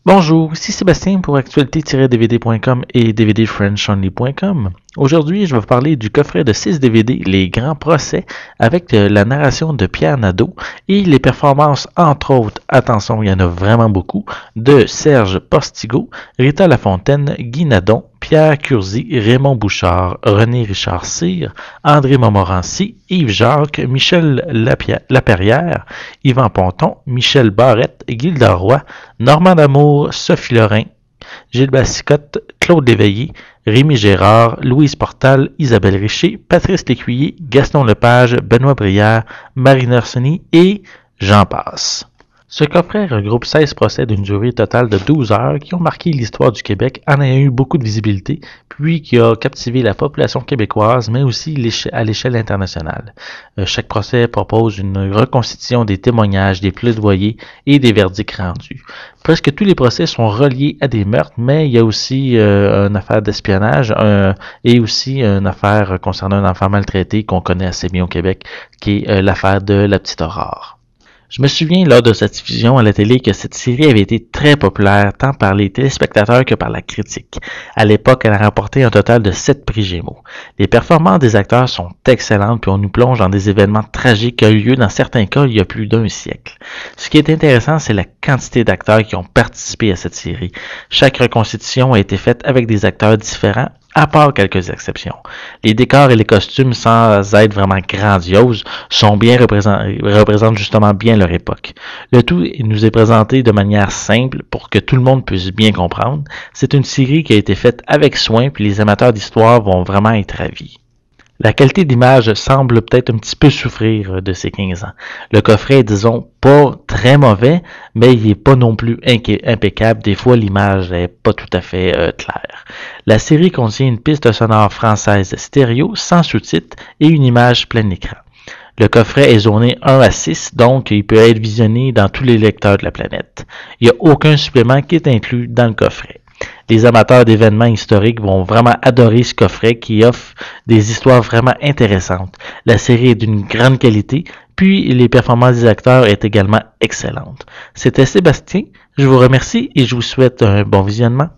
Bonjour, ici Sébastien pour actualité-dvd.com et dvdfrenchonly.com. Aujourd'hui, je vais vous parler du coffret de 6 DVD, Les Grands Procès, avec la narration de Pierre Nadeau et les performances, entre autres, attention, il y en a vraiment beaucoup, de Serge Postigo, Rita Lafontaine, Guy Nadon, Pierre Curzi, Raymond Bouchard, René Richard Cyr, André Montmorency, Yves Jacques, Michel Laperrière, Yvan Ponton, Michel Barrette, Gilda Roy, Normand D'Amour, Sophie Lorrain, Gilles Bassicotte, Claude Léveillé, Rémi Gérard, Louise Portal, Isabelle Richer, Patrice Lécuyer, Gaston Lepage, Benoît Brière, Marie Nerseny et j'en passe. Ce coffret regroupe 16 procès d'une durée totale de 12 heures qui ont marqué l'histoire du Québec en ayant eu beaucoup de visibilité, puis qui a captivé la population québécoise, mais aussi à l'échelle internationale. Chaque procès propose une reconstitution des témoignages, des plaidoyers et des verdicts rendus. Presque tous les procès sont reliés à des meurtres, mais il y a aussi une affaire d'espionnage et aussi une affaire concernant un enfant maltraité qu'on connaît assez bien au Québec, qui est l'affaire de la petite Aurore. Je me souviens lors de sa diffusion à la télé que cette série avait été très populaire tant par les téléspectateurs que par la critique. À l'époque, elle a remporté un total de 7 prix Gémeaux. Les performances des acteurs sont excellentes puis on nous plonge dans des événements tragiques qui ont eu lieu dans certains cas il y a plus d'un siècle. Ce qui est intéressant, c'est la quantité d'acteurs qui ont participé à cette série. Chaque reconstitution a été faite avec des acteurs différents, à part quelques exceptions. Les décors et les costumes, sans être vraiment grandioses, représentent justement bien leur époque. Le tout nous est présenté de manière simple pour que tout le monde puisse bien comprendre. C'est une série qui a été faite avec soin, puis les amateurs d'histoire vont vraiment être ravis. La qualité d'image semble peut-être un petit peu souffrir de ces 15 ans. Le coffret est, disons, pas très mauvais, mais il n'est pas non plus impeccable. Des fois, l'image n'est pas tout à fait claire. La série contient une piste sonore française stéréo, sans sous-titres et une image plein écran. Le coffret est zoné 1 à 6, donc il peut être visionné dans tous les lecteurs de la planète. Il n'y a aucun supplément qui est inclus dans le coffret. Les amateurs d'événements historiques vont vraiment adorer ce coffret qui offre des histoires vraiment intéressantes. La série est d'une grande qualité, puis les performances des acteurs est également excellentes. C'était Sébastien, je vous remercie et je vous souhaite un bon visionnement.